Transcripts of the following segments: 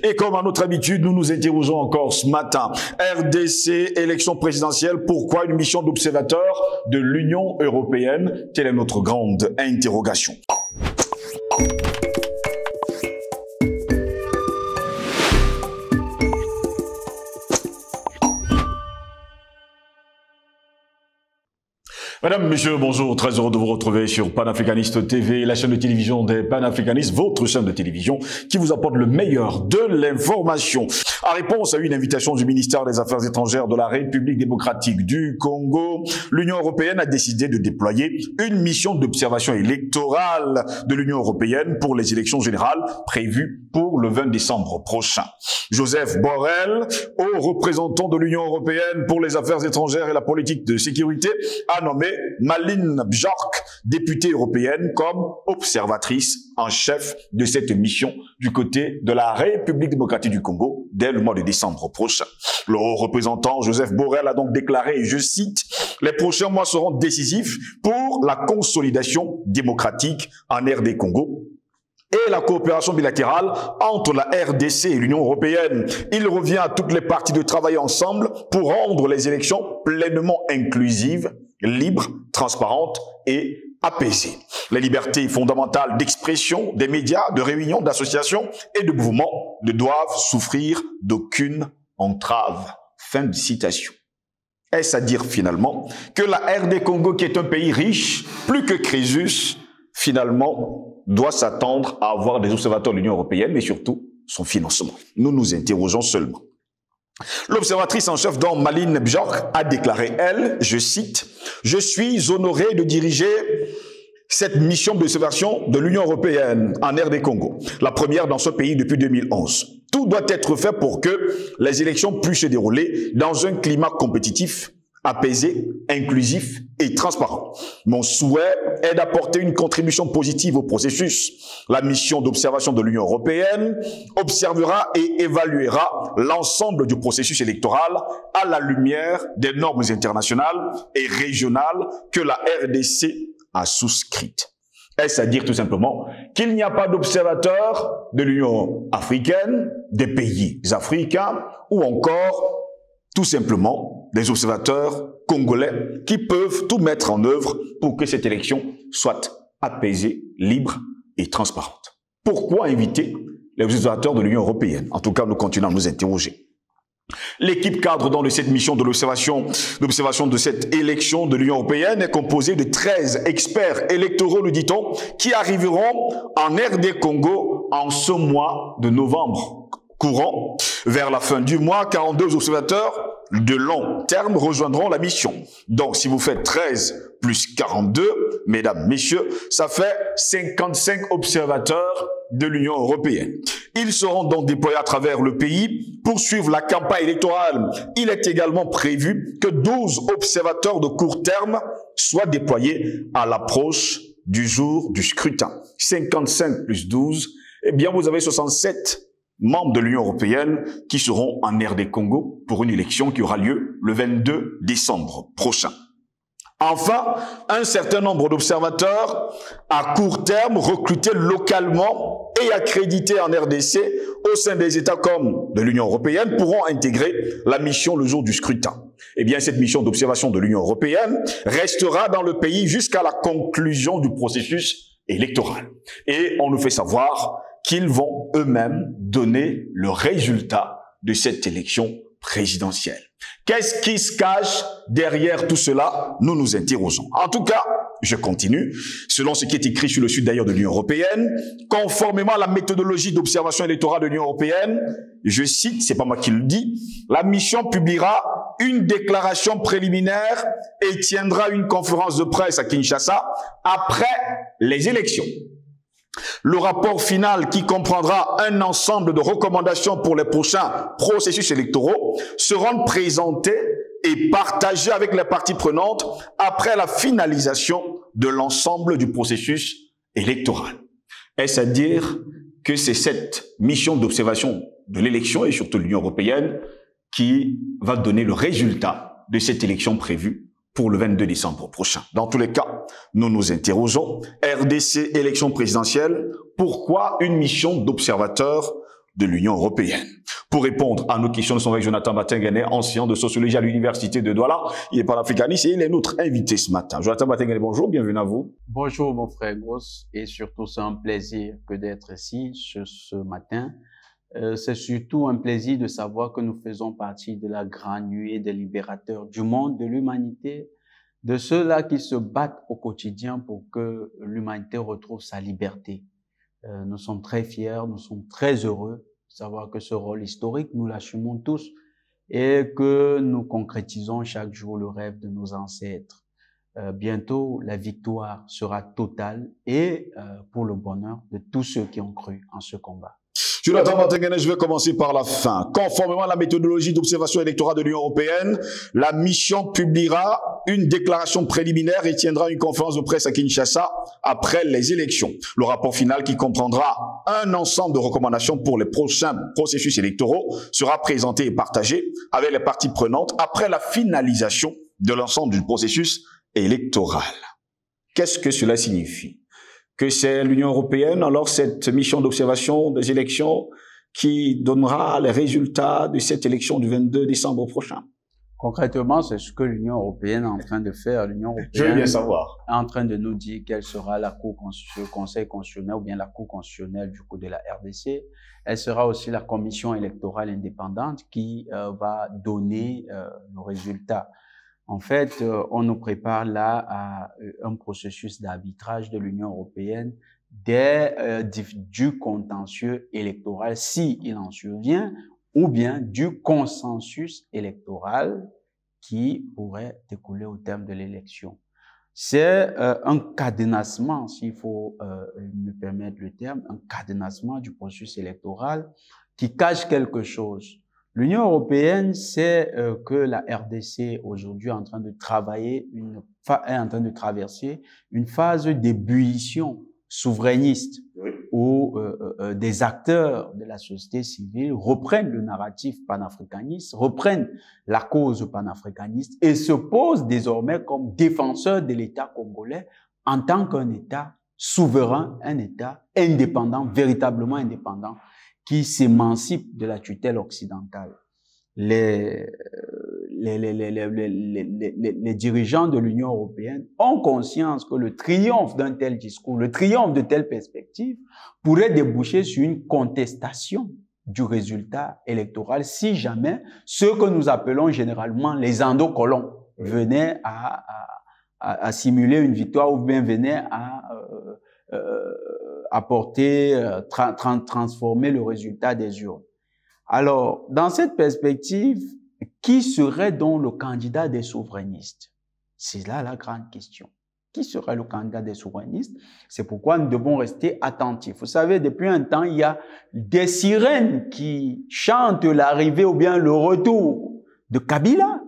Et comme à notre habitude, nous nous interrogeons encore ce matin. RDC, élection présidentielle, pourquoi une mission d'observateur de l'Union européenne? Quelle est notre grande interrogation? Mesdames, Messieurs, bonjour, très heureux de vous retrouver sur Panafricaniste TV, la chaîne de télévision des panafricanistes, votre chaîne de télévision qui vous apporte le meilleur de l'information. En réponse à une invitation du ministère des Affaires étrangères de la République démocratique du Congo, l'Union européenne a décidé de déployer une mission d'observation électorale de l'Union européenne pour les élections générales prévues pour le 20 décembre prochain. Joseph Borrell, haut représentant de l'Union européenne pour les affaires étrangères et la politique de sécurité, a nommé Malin Björk, députée européenne, comme observatrice en chef de cette mission du côté de la République démocratique du Congo dès le mois de décembre prochain. Le haut représentant Joseph Borrell a donc déclaré, et je cite, « Les prochains mois seront décisifs pour la consolidation démocratique en RD Congo et la coopération bilatérale entre la RDC et l'Union européenne. Il revient à toutes les parties de travailler ensemble pour rendre les élections pleinement inclusives, libres, transparentes et apaisées. Les libertés fondamentales d'expression, des médias, de réunion, d'association et de mouvement ne doivent souffrir d'aucune entrave. » Fin de citation. Est-ce à dire finalement que la RD Congo, qui est un pays riche, plus que Crésus, finalement, doit s'attendre à avoir des observateurs de l'Union européenne, mais surtout son financement. Nous nous interrogeons seulement. L'observatrice en chef dont Malin Björk a déclaré, elle, je cite, « Je suis honoré de diriger cette mission d'observation de l'Union européenne en RD Congo, la première dans ce pays depuis 2011. Tout doit être fait pour que les élections puissent se dérouler dans un climat compétitif, apaisé, inclusif et transparent. Mon souhait est d'apporter une contribution positive au processus. La mission d'observation de l'Union européenne observera et évaluera l'ensemble du processus électoral à la lumière des normes internationales et régionales que la RDC a souscrites. » Est-ce à dire tout simplement qu'il n'y a pas d'observateurs de l'Union africaine, des pays africains ou encore tout simplement des observateurs congolais qui peuvent tout mettre en œuvre pour que cette élection soit apaisée, libre et transparente. Pourquoi inviter les observateurs de l'Union européenne? En tout cas, nous continuons à nous interroger. L'équipe cadre dans cette mission de l'observation de cette élection de l'Union européenne est composée de 13 experts électoraux, nous dit-on, qui arriveront en RD Congo en ce mois de novembre courant. Vers la fin du mois, 42 observateurs de long terme rejoindront la mission. Donc, si vous faites 13 plus 42, mesdames, messieurs, ça fait 55 observateurs de l'Union européenne. Ils seront donc déployés à travers le pays pour suivre la campagne électorale. Il est également prévu que 12 observateurs de court terme soient déployés à l'approche du jour du scrutin. 55 plus 12, eh bien, vous avez 67 membres de l'Union européenne qui seront en RD Congo pour une élection qui aura lieu le 22 décembre prochain. Enfin, un certain nombre d'observateurs à court terme recrutés localement et accrédités en RDC au sein des États comme de l'Union européenne pourront intégrer la mission le jour du scrutin. Eh bien, cette mission d'observation de l'Union européenne restera dans le pays jusqu'à la conclusion du processus électoral. Et on nous fait savoir qu'ils vont eux-mêmes donner le résultat de cette élection présidentielle. Qu'est-ce qui se cache derrière tout cela? Nous nous interrogeons. En tout cas, je continue. Selon ce qui est écrit sur le site d'ailleurs de l'Union européenne, conformément à la méthodologie d'observation électorale de l'Union européenne, je cite, c'est pas moi qui le dis, la mission publiera une déclaration préliminaire et tiendra une conférence de presse à Kinshasa après les élections. Le rapport final, qui comprendra un ensemble de recommandations pour les prochains processus électoraux, seront présentés et partagés avec les parties prenantes après la finalisation de l'ensemble du processus électoral. Est-ce à dire que c'est cette mission d'observation de l'élection et surtout de l'Union européenne qui va donner le résultat de cette élection prévue pour le 22 décembre prochain? Dans tous les cas, nous nous interrogeons. RDC, élection présidentielle, pourquoi une mission d'observateurs de l'Union européenne. Pour répondre à nos questions, nous sommes avec Jonathan Batengene, enseignant de sociologie à l'Université de Douala. Il est panafricaniste et il est notre invité ce matin. Jonathan Batengene, bonjour, bienvenue à vous. Bonjour mon frère Gross, et surtout c'est un plaisir que d'être ici ce matin. C'est surtout un plaisir de savoir que nous faisons partie de la grande nuée des libérateurs du monde, de l'humanité, de ceux-là qui se battent au quotidien pour que l'humanité retrouve sa liberté. Nous sommes très fiers, nous sommes très heureux de savoir que ce rôle historique, nous l'assumons tous et que nous concrétisons chaque jour le rêve de nos ancêtres. Bientôt, la victoire sera totale et pour le bonheur de tous ceux qui ont cru en ce combat. Jonathan Batengene, je vais commencer par la fin. Conformément à la méthodologie d'observation électorale de l'Union européenne, la mission publiera une déclaration préliminaire et tiendra une conférence de presse à Kinshasa après les élections. Le rapport final, qui comprendra un ensemble de recommandations pour les prochains processus électoraux, sera présenté et partagé avec les parties prenantes après la finalisation de l'ensemble du processus électoral. Qu'est-ce que cela signifie? Que c'est l'Union européenne, alors cette mission d'observation des élections, qui donnera les résultats de cette élection du 22 décembre prochain? Concrètement, c'est ce que l'Union européenne est en train de faire. L'Union européenne Je veux bien savoir. est en train de nous dire quelle sera la le Conseil constitutionnel ou bien la Cour constitutionnelle du coup de la RDC. Elle sera aussi la Commission électorale indépendante qui va donner le résultat. En fait, on nous prépare là à un processus d'arbitrage de l'Union européenne du contentieux électoral, s'il en survient, ou bien du consensus électoral qui pourrait découler au terme de l'élection. C'est un cadenassement, s'il faut me permettre le terme, un cadenassement du processus électoral qui cache quelque chose. L'Union européenne sait que la RDC aujourd'hui est en train de travailler, est en train de traverser une phase d'ébullition souverainiste où des acteurs de la société civile reprennent le narratif panafricaniste, reprennent la cause panafricaniste et se posent désormais comme défenseurs de l'État congolais en tant qu'un État souverain, un État indépendant, véritablement indépendant, qui s'émancipe de la tutelle occidentale. Les dirigeants de l'Union européenne ont conscience que le triomphe d'un tel discours, le triomphe de telles perspectives pourrait déboucher sur une contestation du résultat électoral si jamais ceux que nous appelons généralement les endocolons venaient à simuler une victoire ou bien venaient à transformer le résultat des urnes. Alors, dans cette perspective, qui serait donc le candidat des souverainistes? C'est là la grande question. Qui serait le candidat des souverainistes? C'est pourquoi nous devons rester attentifs. Vous savez, depuis un temps, il y a des sirènes qui chantent l'arrivée ou bien le retour de Kabila.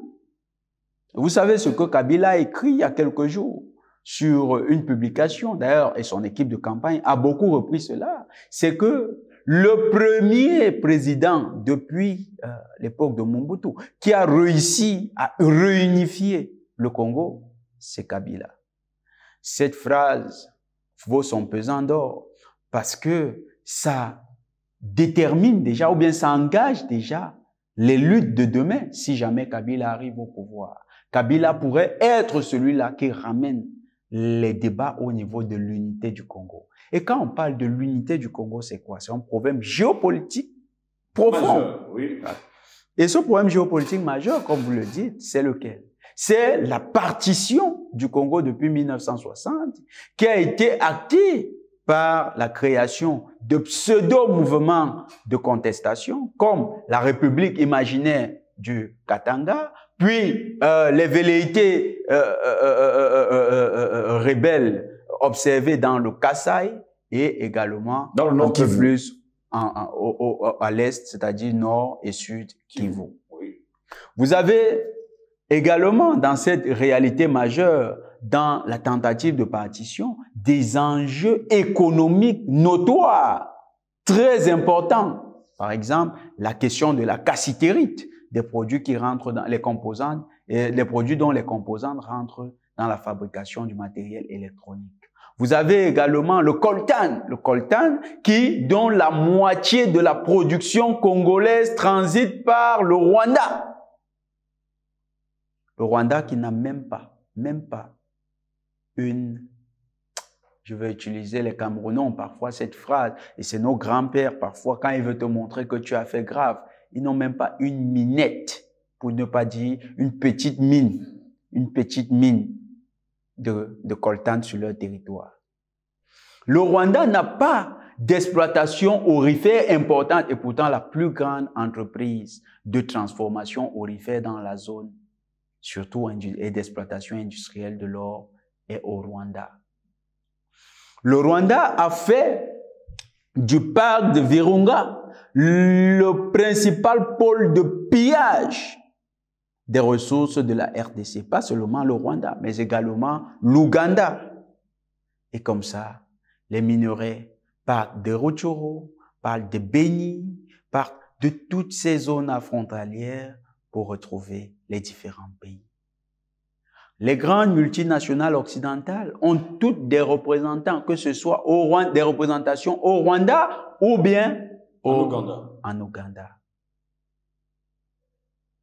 Vous savez ce que Kabila a écrit il y a quelques jours sur une publication, d'ailleurs, et son équipe de campagne a beaucoup repris cela, c'est que le premier président depuis l'époque de Mobutu qui a réussi à réunifier le Congo, c'est Kabila. Cette phrase vaut son pesant d'or parce que ça détermine déjà ou bien ça engage déjà les luttes de demain si jamais Kabila arrive au pouvoir. Kabila pourrait être celui-là qui ramène les débats au niveau de l'unité du Congo. Et quand on parle de l'unité du Congo, c'est quoi? C'est un problème géopolitique profond. Majeur, oui. Et ce problème géopolitique majeur, comme vous le dites, c'est lequel? C'est la partition du Congo depuis 1960 qui a été actée par la création de pseudo-mouvements de contestation comme la République imaginaire du Katanga, puis les velléités rebelles observées dans le Kasaï et également dans le nord Kivu à l'est, c'est-à-dire nord et sud Kivu. Oui. Vous avez également dans cette réalité majeure, dans la tentative de partition, des enjeux économiques notoires, très importants. Par exemple, la question de la cassitérite, des produits qui rentrent dans les composantes, et les produits dont les composantes rentrent dans la fabrication du matériel électronique. Vous avez également le coltan dont la moitié de la production congolaise transite par le Rwanda. Le Rwanda qui n'a même pas je vais utiliser les Camerounais parfois cette phrase, et c'est nos grands-pères parfois quand ils veulent te montrer que tu as fait grave, ils n'ont même pas une minette, pour ne pas dire une petite mine de coltan sur leur territoire. Le Rwanda n'a pas d'exploitation aurifère importante et pourtant la plus grande entreprise de transformation aurifère dans la zone, surtout et d'exploitation industrielle de l'or, est au Rwanda. Le Rwanda a fait du parc de Virunga le principal pôle de pillage des ressources de la RDC. Pas seulement le Rwanda, mais également l'Ouganda. Et comme ça, les minerais partent de Rutshuru, partent de Beni, partent de toutes ces zones frontalières pour retrouver les différents pays. Les grandes multinationales occidentales ont toutes des représentants, que ce soit des représentations au Rwanda ou bien en Ouganda.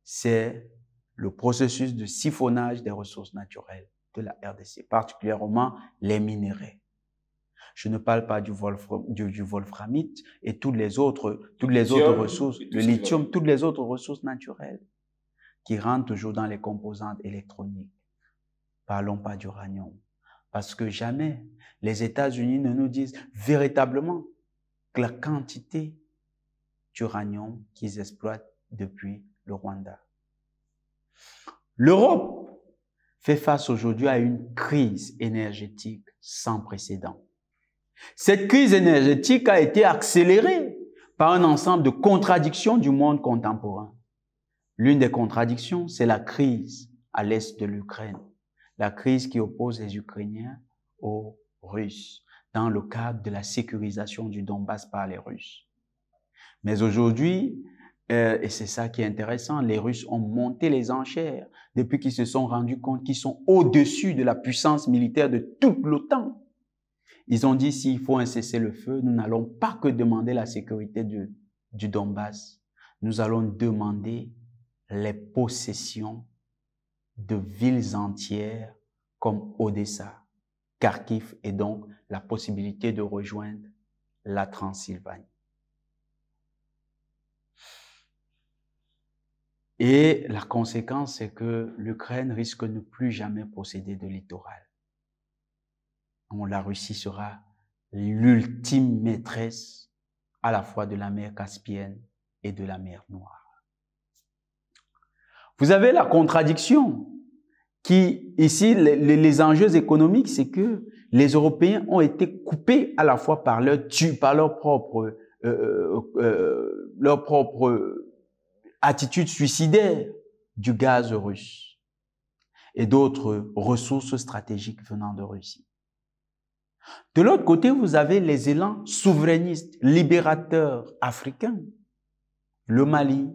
C'est le processus de siphonnage des ressources naturelles de la RDC, particulièrement les minéraux. Je ne parle pas du wolframite et toutes les autres ressources, le lithium, toutes les autres ressources naturelles qui rentrent toujours dans les composantes électroniques. Parlons pas d'uranium. Parce que jamais les États-Unis ne nous disent véritablement la quantité d'uranium qu'ils exploitent depuis le Rwanda. L'Europe fait face aujourd'hui à une crise énergétique sans précédent. Cette crise énergétique a été accélérée par un ensemble de contradictions du monde contemporain. L'une des contradictions, c'est la crise à l'est de l'Ukraine. La crise qui oppose les Ukrainiens aux Russes dans le cadre de la sécurisation du Donbass par les Russes. Mais aujourd'hui, et c'est ça qui est intéressant, les Russes ont monté les enchères depuis qu'ils se sont rendus compte qu'ils sont au-dessus de la puissance militaire de toute l'OTAN. Ils ont dit s'il faut un cessez-le-feu, nous n'allons pas que demander la sécurité du Donbass. Nous allons demander les possessions de villes entières comme Odessa, Kharkiv et donc la possibilité de rejoindre la Transylvanie. Et la conséquence, c'est que l'Ukraine risque de ne plus jamais posséder de littoral. La Russie sera l'ultime maîtresse à la fois de la mer Caspienne et de la mer Noire. Vous avez la contradiction qui, ici, les enjeux économiques, c'est que les Européens ont été coupés à la fois par leur propre attitude suicidaire du gaz russe et d'autres ressources stratégiques venant de Russie. De l'autre côté, vous avez les élans souverainistes, libérateurs africains. Le Mali,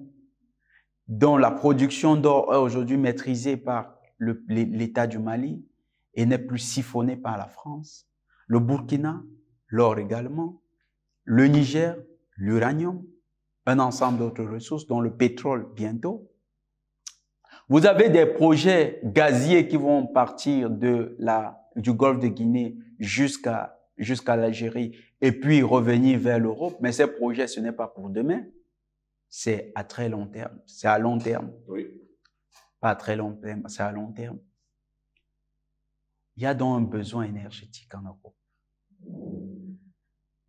dont la production d'or est aujourd'hui maîtrisée par l'État du Mali et n'est plus siphonnée par la France. Le Burkina, l'or également. Le Niger, l'uranium. Un ensemble d'autres ressources, dont le pétrole bientôt. Vous avez des projets gaziers qui vont partir du golfe de Guinée jusqu'à l'Algérie et puis revenir vers l'Europe. Mais ces projets, ce n'est pas pour demain. C'est à très long terme. C'est à long terme. Oui. Pas à très long terme, c'est à long terme. Il y a donc un besoin énergétique en Europe.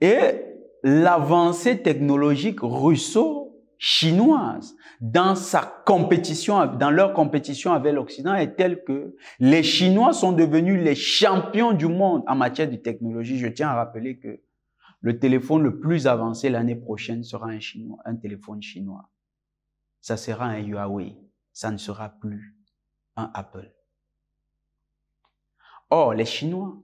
Et l'avancée technologique russo-chinoise dans leur compétition avec l'Occident est telle que les Chinois sont devenus les champions du monde en matière de technologie. Je tiens à rappeler que le téléphone le plus avancé l'année prochaine sera un téléphone chinois. Ça sera un Huawei. Ça ne sera plus un Apple. Or, les Chinois,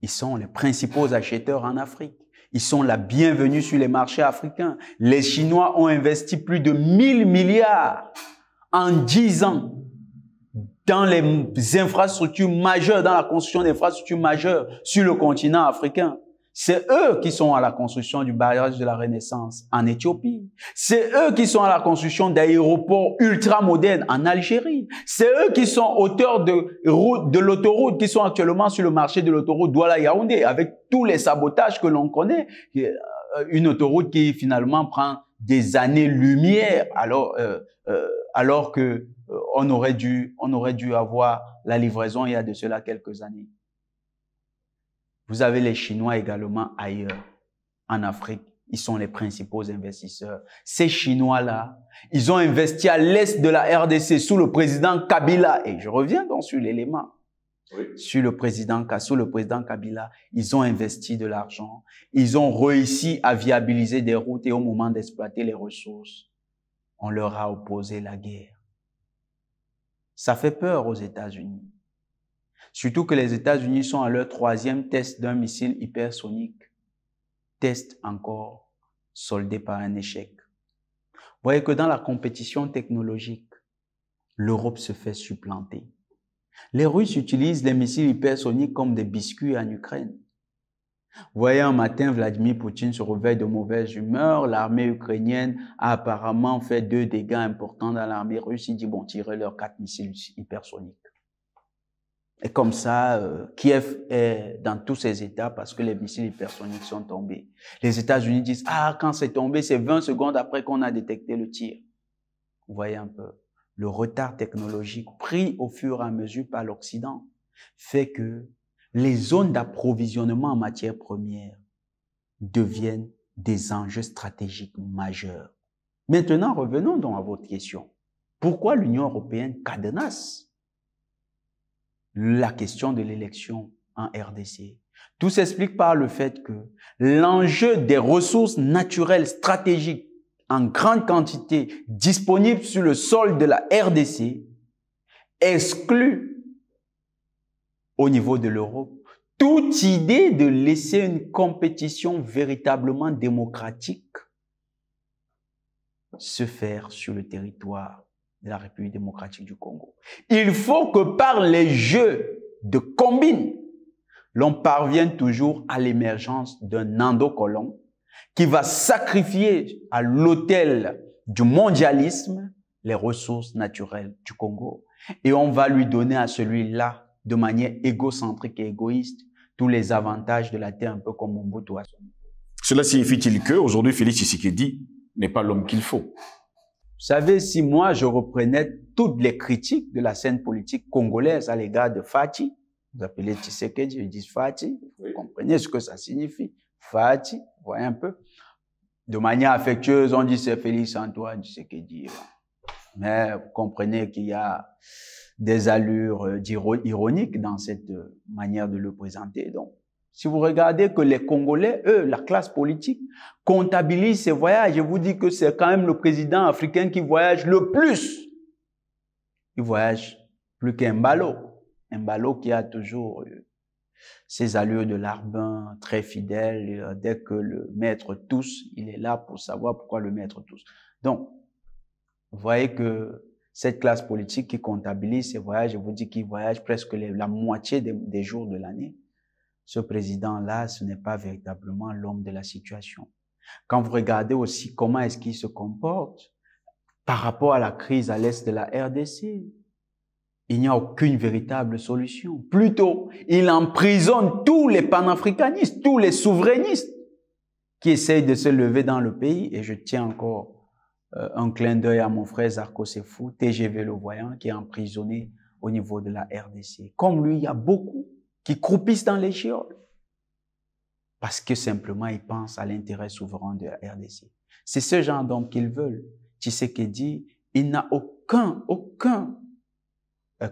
ils sont les principaux acheteurs en Afrique. Ils sont la bienvenue sur les marchés africains. Les Chinois ont investi plus de 1000 milliards en 10 ans dans les infrastructures majeures, dans la construction d'infrastructures majeures sur le continent africain. C'est eux qui sont à la construction du barrage de la Renaissance en Éthiopie. C'est eux qui sont à la construction d'aéroports ultra-modernes en Algérie. C'est eux qui sont auteurs de l'autoroute, qui sont actuellement sur le marché de l'autoroute Douala-Yaoundé, avec tous les sabotages que l'on connaît. Une autoroute qui finalement prend des années-lumière, alors que on aurait dû avoir la livraison il y a de cela quelques années. Vous avez les Chinois également ailleurs, en Afrique. Ils sont les principaux investisseurs. Ces Chinois-là, ils ont investi à l'est de la RDC sous le président Kabila. Et je reviens donc sur l'élément. Oui. Sous le président Kabila, ils ont investi de l'argent. Ils ont réussi à viabiliser des routes et au moment d'exploiter les ressources, on leur a opposé la guerre. Ça fait peur aux États-Unis. Surtout que les États-Unis sont à leur 3e test d'un missile hypersonique. Test encore soldé par un échec. Vous voyez que dans la compétition technologique, l'Europe se fait supplanter. Les Russes utilisent les missiles hypersoniques comme des biscuits en Ukraine. Vous voyez, un matin, Vladimir Poutine se réveille de mauvaise humeur. L'armée ukrainienne a apparemment fait 2 dégâts importants dans l'armée russe. Il dit, bon, tirez leurs 4 missiles hypersoniques. Et comme ça, Kiev est dans tous ses états parce que les missiles hypersoniques sont tombés. Les États-Unis disent, ah, quand c'est tombé, c'est 20 secondes après qu'on a détecté le tir. Vous voyez un peu, le retard technologique pris au fur et à mesure par l'Occident fait que les zones d'approvisionnement en matières premières deviennent des enjeux stratégiques majeurs. Maintenant, revenons donc à votre question. Pourquoi l'Union européenne cadenasse la question de l'élection en RDC? Tout s'explique par le fait que l'enjeu des ressources naturelles stratégiques en grande quantité disponibles sur le sol de la RDC exclut au niveau de l'Europe toute idée de laisser une compétition véritablement démocratique se faire sur le territoire de la République démocratique du Congo. Il faut que par les jeux de combine, l'on parvienne toujours à l'émergence d'un endocolon qui va sacrifier à l'autel du mondialisme les ressources naturelles du Congo. Et on va lui donner à celui-là, de manière égocentrique et égoïste, tous les avantages de la terre, un peu comme Mobutu. Cela signifie-t-il que aujourd'hui Félix Tshisekedi n'est pas l'homme qu'il faut? Vous savez, si moi je reprenais toutes les critiques de la scène politique congolaise à l'égard de Fachi, vous appelez Tshisekedi, ils disent Fachi, vous comprenez ce que ça signifie. Fachi, vous voyez un peu. De manière affectueuse, on dit c'est Félix Antoine Tshisekedi. Mais vous comprenez qu'il y a des allures ironiques dans cette manière de le présenter. Donc, si vous regardez que les Congolais, eux, la classe politique, comptabilisent ces voyages, je vous dis que c'est quand même le président africain qui voyage le plus. Il voyage plus qu'Embalo. Mbalo qui a toujours ses allures de larbin très fidèle. Dès que le maître tousse, il est là pour savoir pourquoi le maître tousse. Donc, vous voyez que cette classe politique qui comptabilise ses voyages, je vous dis qu'il voyage presque la moitié des jours de l'année. Ce président-là, ce n'est pas véritablement l'homme de la situation. Quand vous regardez aussi comment est-ce qu'il se comporte par rapport à la crise à l'est de la RDC, il n'y a aucune véritable solution. Plutôt, il emprisonne tous les panafricanistes, tous les souverainistes qui essayent de se lever dans le pays. Et je tiens encore un clin d'œil à mon frère Zarko Sefou, TGV Le Voyant, qui est emprisonné au niveau de la RDC. Comme lui, il y a beaucoup qui croupissent dans les chioles parce que simplement ils pensent à l'intérêt souverain de la RDC. C'est ce genre d'homme qu'ils veulent. Tshisekedi, il n'a aucun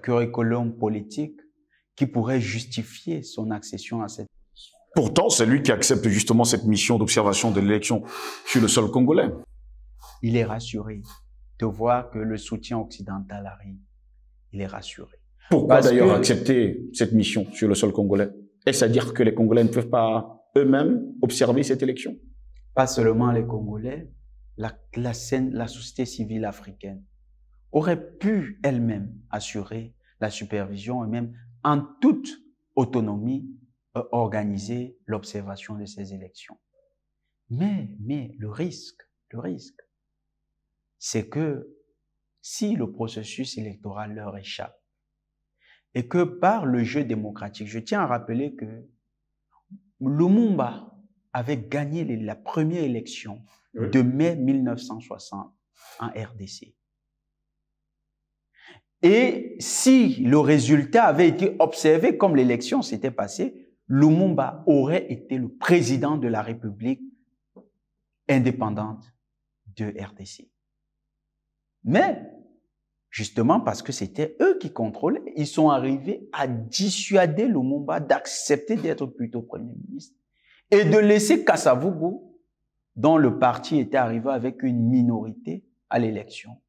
curriculum politique qui pourrait justifier son accession à cette mission. Pourtant, c'est lui qui accepte justement cette mission d'observation de l'élection sur le sol congolais. Il est rassuré de voir que le soutien occidental arrive. Il est rassuré. Pourquoi d'ailleurs accepter cette mission sur le sol congolais? Est-ce à dire que les Congolais ne peuvent pas eux-mêmes observer cette élection? Pas seulement les Congolais, la société civile africaine aurait pu elle-même assurer la supervision et même en toute autonomie organiser l'observation de ces élections. Mais le risque, c'est que si le processus électoral leur échappe et que par le jeu démocratique, je tiens à rappeler que Lumumba avait gagné la première élection de mai 1960 en RDC. Et si le résultat avait été observé comme l'élection s'était passée, Lumumba aurait été le président de la République indépendante de RDC. Mais, justement parce que c'était eux qui contrôlaient, ils sont arrivés à dissuader Lumumba d'accepter d'être plutôt Premier ministre et de laisser Kasavubu, dont le parti était arrivé avec une minorité à l'élection,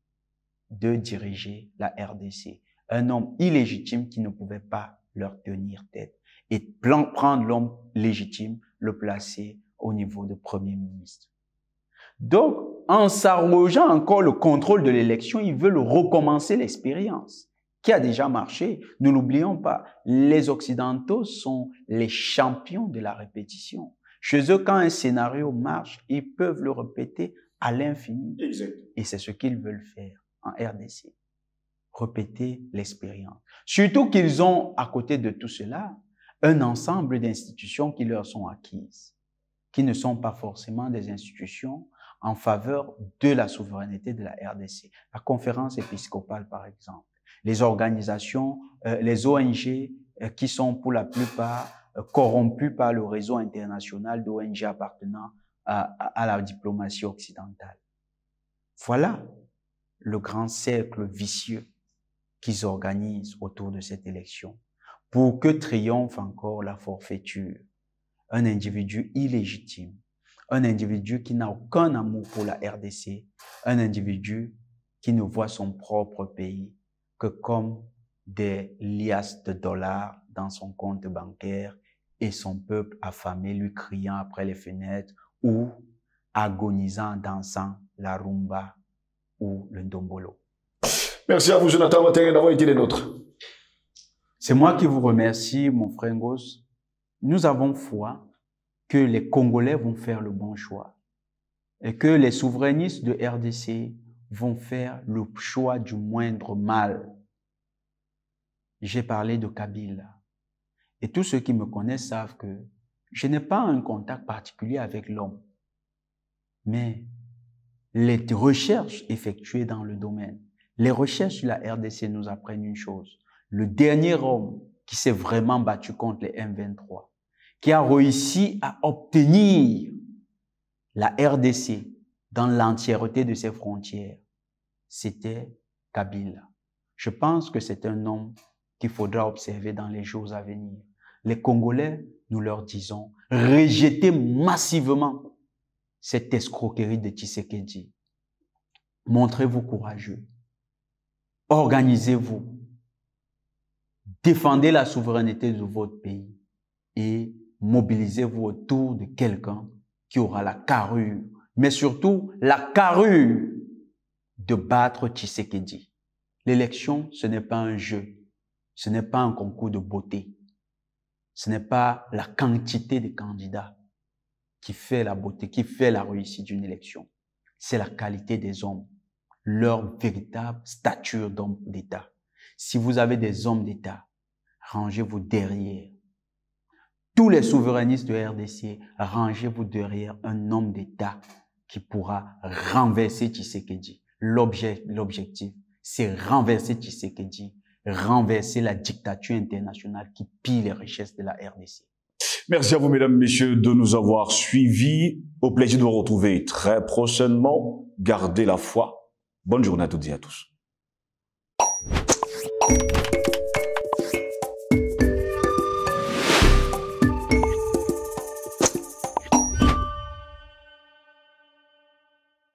de diriger la RDC. Un homme illégitime qui ne pouvait pas leur tenir tête et prendre l'homme légitime, le placer au niveau de Premier ministre. Donc, en s'arrogeant encore le contrôle de l'élection, ils veulent recommencer l'expérience qui a déjà marché. Ne l'oublions pas, les Occidentaux sont les champions de la répétition. Chez eux, quand un scénario marche, ils peuvent le répéter à l'infini. Et c'est ce qu'ils veulent faire en RDC. Répéter l'expérience. Surtout qu'ils ont, à côté de tout cela, un ensemble d'institutions qui leur sont acquises, qui ne sont pas forcément des institutions en faveur de la souveraineté de la RDC. La conférence épiscopale, par exemple. Les organisations, les ONG qui sont pour la plupart corrompues par le réseau international d'ONG appartenant à la diplomatie occidentale. Voilà le grand cercle vicieux qu'ils organisent autour de cette élection pour que triomphe encore la forfaiture. Un individu illégitime, un individu qui n'a aucun amour pour la RDC, un individu qui ne voit son propre pays que comme des liasses de dollars dans son compte bancaire et son peuple affamé lui criant après les fenêtres ou agonisant, dansant la rumba ou le ndombolo. Merci à vous, Jonathan Watenge, d'avoir été les nôtres. C'est moi qui vous remercie, mon frère Ngos. Nous avons foi que les Congolais vont faire le bon choix et que les souverainistes de RDC vont faire le choix du moindre mal. J'ai parlé de Kabila et tous ceux qui me connaissent savent que je n'ai pas un contact particulier avec l'homme, mais les recherches effectuées dans le domaine, les recherches sur la RDC nous apprennent une chose. Le dernier homme qui s'est vraiment battu contre les M23, qui a réussi à obtenir la RDC dans l'entièreté de ses frontières, c'était Kabila. Je pense que c'est un homme qu'il faudra observer dans les jours à venir. Les Congolais, nous leur disons, rejetez massivement cette escroquerie de Tshisekedi. Montrez-vous courageux. Organisez-vous. Défendez la souveraineté de votre pays et mobilisez-vous autour de quelqu'un qui aura la carrure, mais surtout la carrure de battre Tshisekedi. L'élection, ce n'est pas un jeu, ce n'est pas un concours de beauté, ce n'est pas la quantité de candidats qui fait la beauté, qui fait la réussite d'une élection. C'est la qualité des hommes, leur véritable stature d'homme d'État. Si vous avez des hommes d'État, rangez-vous derrière. Tous les souverainistes de RDC, rangez-vous derrière un homme d'État qui pourra renverser Tshisekedi. L'objectif, c'est renverser Tshisekedi, renverser la dictature internationale qui pille les richesses de la RDC. Merci à vous, mesdames, messieurs, de nous avoir suivis. Au plaisir de vous retrouver très prochainement. Gardez la foi. Bonne journée à toutes et à tous.